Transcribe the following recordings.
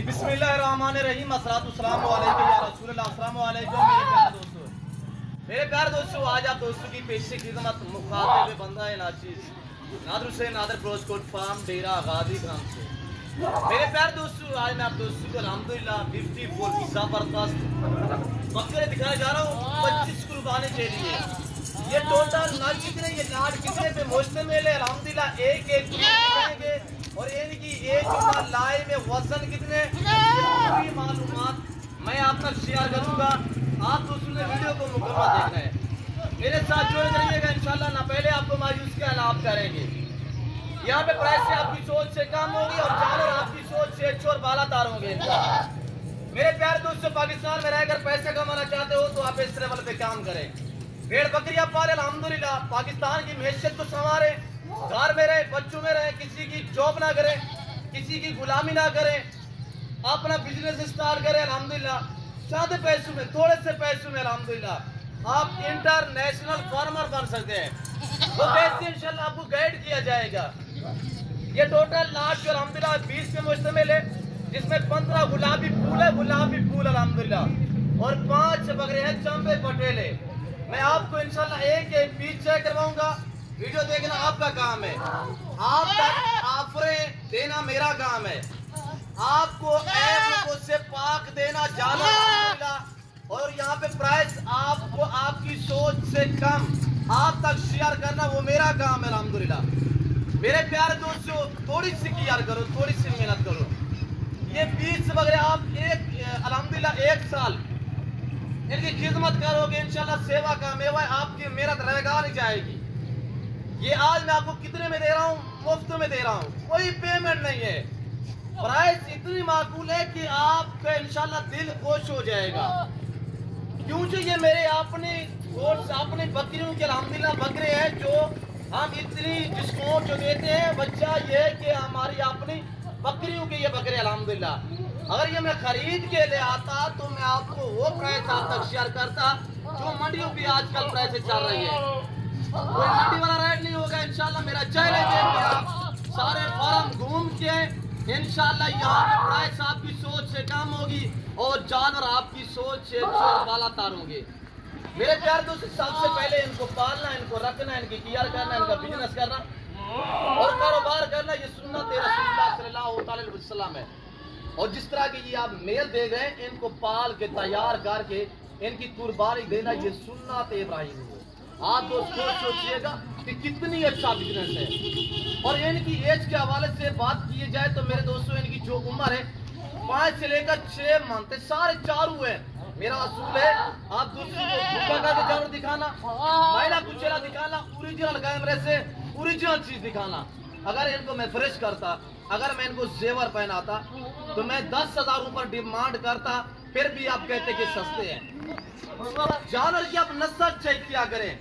बिस्मिल्लाहिर्रहमानिर्रहीम अस्सलातुस्सलामु अलैका या रसूलल्लाह। अस्सलामु अलैकुम मेरे प्यारे दोस्तों, आज आप दोस्तों की पेशी खिदमत मुखातिब बंदा नाचीज नादर हुसैन नादर प्रोस्कोट फार्म डेरा गाजी ग्राम से। मेरे प्यारे दोस्तों, आज मैं आप दोस्तों को अल्हम्दुलिल्लाह ब्यूटीफुल जबरदस्त बकरे दिखाने जा रहा हूँ 25 कुर्बानी के लिए। ये टोटल नाच कितने, ये नाट कितने पे मुश्तमिल है अल्हम्दुलिल्लाह। एक दिखाएंगे और इनकी एक लाई में वजन कितने, पूरी मालूमात मैं आप तक शेयर करूंगा। आप दोस्तों ने वीडियो को मुकम्मल देखना है, मेरे साथ जुड़े रहिएगा इंशाल्लाह। ना पहले आपको मायूस का लाभ करेंगे। यहाँ पे प्राइस से आपकी सोच से कम होगी और जानवर आपकी सोच से अच्छे और बालादार होंगे। मेरे प्यारे दोस्तों, पाकिस्तान में रहकर पैसे कमाना चाहते हो तो आप इस लेवल पे काम करें। भेड़ बकरियां पाले अल्हम्दुलिल्लाह, पाकिस्तान की मैशियत को संवारे, घर में रहे, बच्चों में रहे, किसी की जॉब ना करें, किसी की गुलामी ना करें, अपना बिजनेस स्टार्ट करें अल्हम्दुलिल्लाह। सादे पैसों में, थोड़े से पैसों में अल्हम्दुलिल्लाह आप इंटरनेशनल फार्मर बन सकते हैं। वो कैसे इंशाल्लाह आपको गाइड किया जाएगा। ये टोटल लाट जो अल्हम्दुलिल्लाह 20 पे मुश्तमिल है, जिसमें 15 गुलाबी फूल अल्हम्दुलिल्लाह और 5 बकरे हैं चंबे पटेले। मैं आपको इंशाल्लाह एक पीस चेक करवाऊंगा। वीडियो देखना आपका काम है, आप तक ऑफरें देना मेरा काम है। आपको ऐप से पाक देना जाना और यहाँ पे प्राइस आपको आपकी सोच से कम आप तक शेयर करना वो मेरा काम है अल्हम्दुलिल्लाह। मेरे प्यारे दोस्तों, थोड़ी सी केयर करो, थोड़ी सी मेहनत करो। ये 20 बकरे आप अल्हम्दुलिल्लाह 1 साल इनकी खिदमत करोगे इंशाल्लाह, सेवा का मेवा आपकी मेहनत रहेगा नहीं जाएगी। ये आज मैं आपको कितने में दे रहा हूँ, मुफ्त में दे रहा हूँ, कोई पेमेंट नहीं है। प्राइस इतनी माकूल है कि आपका इंशाल्लाह दिल खुश हो जाएगा, क्योंकि ये मेरे अपनी बकरियों के अल्हम्दुलिल्लाह बकरे हैं जो हम इतनी डिस्काउंट जो देते हैं। बच्चा ये कि हमारी अपनी बकरियों के ये बकरे अल्हम्दुलिल्लाह, अगर ये मैं खरीद के ले आता तो मैं आपको वो प्राइस आप तक शेयर करता जो मंडियों की आजकल प्राइस चल रही है। कोई मंडी वाला रेट नहीं होगा इंशाल्लाह। मेरा चैलेंज है कि आप सारे फार्म घूम के इंशाल्लाह यहाँ पे प्राइस आपकी सोच से कम होगी और जानवर आपकी सोच से बालातार होंगे। मेरे प्यार दोस्तों, सबसे पहले इनको पालना, इनको रखना, इनकी केयर करना, इनका बिजनेस करना और कारोबार करना, ये सुन्नत रसूलुल्लाह सल्लल्लाहु अलैहि वसल्लम है। और जिस तरह की ये आप मेल दे गए, इनको पाल के तैयार करके इनकी कुर्बानी देना, ये सुन्नत इब्राहिम है। आप दोस्तों सोचिएगा कि कितनी अच्छा बिजनेस है। और इनकी एज के हवाले से बात की जाए तो मेरे दोस्तों, इनकी जो उम्र है 5 से लेकर 6 मंथ है, सारे चारू है। मेरा असूल है आप दोस्तों को भूखा करके जानवर दिखाना, महिला कुचेला दिखाना, ओरिजिनल कैमरे से ओरिजिनल चीज दिखाना। अगर इनको मैं फ्रेश करता, अगर मैं इनको जेवर पहनाता तो मैं 10,000 ऊपर डिमांड करता, फिर भी आप कहते कि सस्ते हैं। जानवर की आप नस्ल चेक किया करें,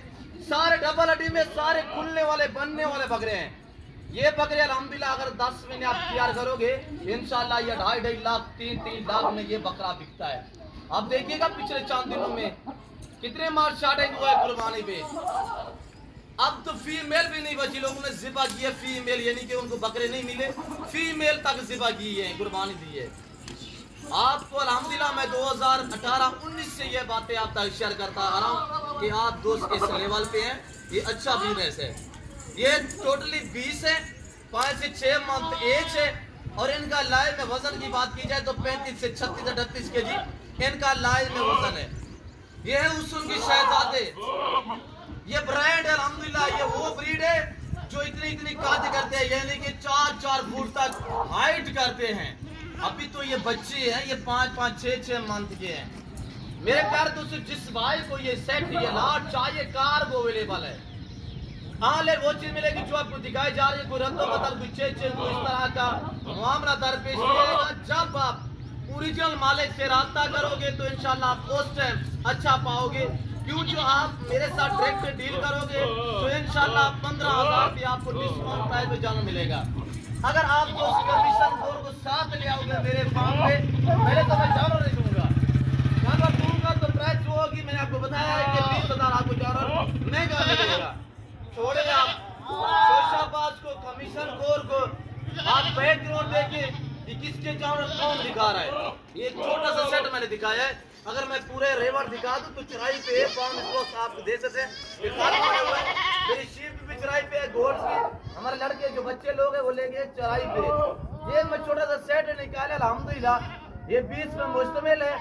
सारे डबल हड्डी में सारे खुलने वाले बनने वाले बकरे हैं। ये बकरे अल्हम्दुलिल्लाह अगर 10 महीने आप तैयार करोगे इंशाल्लाह ये 2.5 लाख 3 लाख में ये बकरा बिकता है। आप देखिएगा पिछले 4 दिनों में कितने मार शार्टेज हुआ है कुर्बानी पे। अब तो फीमेल भी नहीं बची, लोगों ने जिबा की है फीमेल, यानी कि उनको बकरे नहीं मिले, फीमेल तक जिबा की है, कुर्बानी दी है। आपको अल्हम्दुलिल्लाह मैं 2018-19 से ये बातें आप तक शेयर करता आ रहा हूँ कि आप दोस्त इस लेवल पे हैं, ये अच्छा बिजनेस है। ये टोटली 20 है, 5 से 6 मंथ एज है और इनका लाइव में वजन की बात की जाए तो 35 से 36-38 केजी इनका लाइव में वजन है। ये है उसूल की शहजादे, ये ब्रांड है अल्हम्दुलिल्लाह। ये वो ब्रीड है जो इतनी काद करते हैं, यानी कि 4-4 फुट तक हाइट करते हैं। अभी तो ये बच्चे हैं, ये 5-5, 6-6 मंथ के हैं। मेरे प्यारे दोस्तों, जिस भाई को ये सेट ये लाट चाहिए, कार्गो अवेलेबल है। हाँ, ले वो चीज मिलेगी जो आपको दिखाई जा रही है। कोई रद्दो बदल, कोई चेंज, कोई इस तरह का मामला दरपेश मिलेगा। जब आप ओरिजिनल मालिक से रास्ता करोगे तो इंशाल्लाह आप उस टाइम अच्छा पाओगे, क्यों जो आप मेरे साथ डायरेक्ट डील करोगे तो इंशाल्लाह 15,000 भी आपको डिस्काउंट प्राइस में जाना मिलेगा। अगर आपको कमीशन को साथ ले आओगे मेरे फार्म पे, पहले तो मैं जानवर नहीं दूंगा, जानवर दूंगा तो प्राइस जो होगी मैंने आपको बताया है कि 20,000 आपको जानवर महंगा मिलेगा। छोड़े आप शोशाबाज को, कमीशन खोर को आप बैकग्राउंड देके कि किसके जानवर कौन दिखा रहा है। ये एक छोटा सा सेट मैंने दिखाया है। अगर मैं पूरे रेवर दिखा दूं तो चढ़ाई पे है फार्म, इसको आप देख सकते हैं। ये फार्म बने हुए हैं, मेरी शीप भी चढ़ाई पे है, गोट्स की। हमारे लड़के जो बच्चे लोग हैं वो लेके चढ़ाई पे। ये मैं छोटा सा सेट निकाला अल्हम्दुलिल्लाह। ये 20 में मुश्तमिल है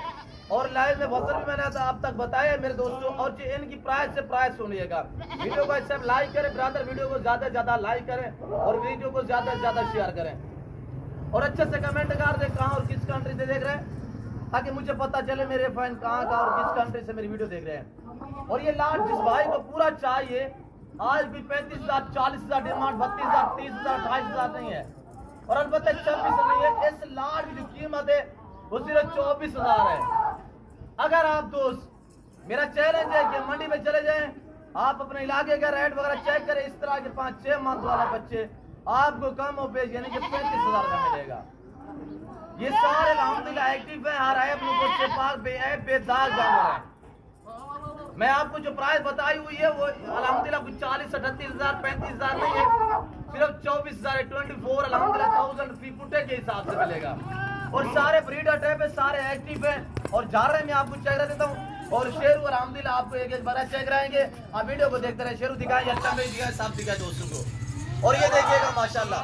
और लाइव में वजन भी मैंने आप तक बताया है मेरे दोस्तों। और जो इनकी प्राइस से प्राइस सुनिएगा। वीडियो को सब लाइक करें ब्रदर, वीडियो को ज्यादा से ज्यादा लाइक करें और वीडियो को ज्यादा से ज्यादा शेयर करें और अच्छे से कमेंट कर दे कहाँ और किस कंट्री से देख रहे हैं, ताकि मुझे पता चले मेरे फैन कहाँ का और किस कंट्री से मेरी वीडियो देख रहे हैं। और ये लाट जिस भाई को पूरा चाहिए, आज भी 35,000 40,000 डिमांड, 32,000 30,000 28,000 नहीं है और अलबत्ता 26 नहीं है। इस लाट की जो कीमत है वो सिर्फ 24,000 है। अगर आप दोस्त, मेरा चैलेंज है कि मंडी में चले जाएं, आप अपने इलाके का रेट वगैरह चेक करें, इस तरह के 5-6 मंथ वाले बच्चे आपको कम और बेच यानी कि 35,000 का मिलेगा। ये सारे अल्हम्दुलिल्लाह एक्टिव है, हर ऐप बेदाग जानवर है। मैं आपको जो प्राइस बताई हुई है वो अल्हम्दुलिल्लाह कुछ 40-38,000 35,000 नहीं है, सिर्फ 24,000 24 अल्हम्दुलिल्लाह 1000 फी फुटे के हिसाब से मिलेगा। और सारे ब्रीडर टाइप है, सारे एक्टिव है और झारे में आपको चेहरा देता हूँ। और शेरू अल्हम्दुलिल्लाह आपको एक बार चेक कराएंगे। आप वीडियो को देखते रहे, शेरू दिखाएं, अच्छा नहीं दिखाए, सब दिखाए दोस्तों को। और ये देखिएगा माशाल्लाह,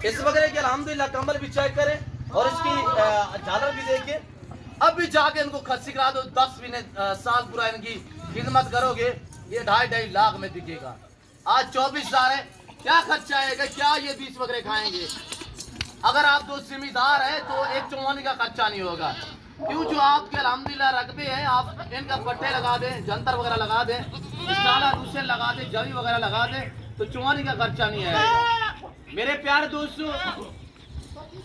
इस वगैरह की अल्हम्दुलिल्लाह कमर भी चेक करें और इसकी झालर भी देखिए। अब भी जाके इनको खर्ची करा दो, 10 साल पूरा इनकी खिदमत करोगे, ये 2.5 लाख में बिकेगा। आज 24,000 है, क्या खर्चा आएगा, क्या ये 20 वगैरह खाएंगे। अगर आप दो जिम्मेदार है तो एक चौवानी का खर्चा नहीं होगा, क्यों जो आपके अल्हम्दुलिल्लाह रकबे हैं, आप इनका पट्टे लगा दें, जंतर वगैरह लगा दें, इस्टाला दूसरे लगा दें, जवी वगैरह लगा दें, तो चौवानी का खर्चा नहीं आएगा। मेरे प्यारे दोस्तों,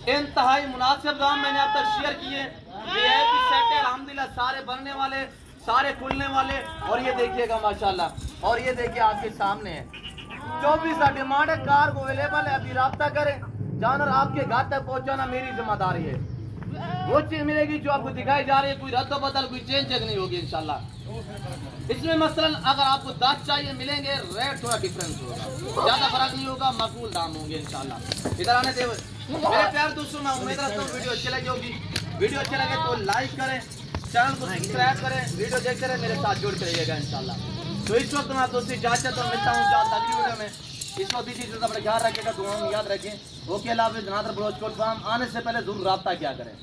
इंतहाई मुनासिब दाम मैंने अब तक शेयर किए। VIP सेट है अल्हम्दुलिल्लाह, सारे बनने वाले, सारे खुलने वाले। और ये देखिएगा माशाल्लाह, और ये देखिए आपके सामने है 24,000 डिमांड है, कार को अवेलेबल है। अभी राब्ता करें, जानवर आपके घर तक पहुंचाना मेरी जिम्मेदारी है। वो चीज मिलेगी जो आपको दिखाई जा रही है, कोई रद्द बदल कोई चेंज चेक नहीं होगी इंशाल्लाह। इसमें मसलन अगर आपको 10 चाहिए मिलेंगे, रेट थोड़ा डिफरेंस होगा, ज्यादा फर्क नहीं होगा, माकूल दाम होंगे इंशाल्लाह। इधर आने दे मेरे प्यार दोस्तों, मैं उम्मीद रखता हूँ वीडियो अच्छी लगी होगी। वीडियो अच्छे लगे तो लाइक करें, चैनल को सब्सक्राइब करें, वीडियो देखते रहे, मेरे साथ जुड़ करिएगा इंशाल्लाह। तो इस वक्त मैं दोस्तों इजाजत और मिलता हूँ अगली वीडियो में। इस वक्त इसी चीज़ का अपना ख्याल रखेगा, दुआ में याद रखें। ओके, अल्लाह हाफ़िज़। नादर ब्रोच कोट फार्म आने से पहले जरूर रब्ता क्या करें।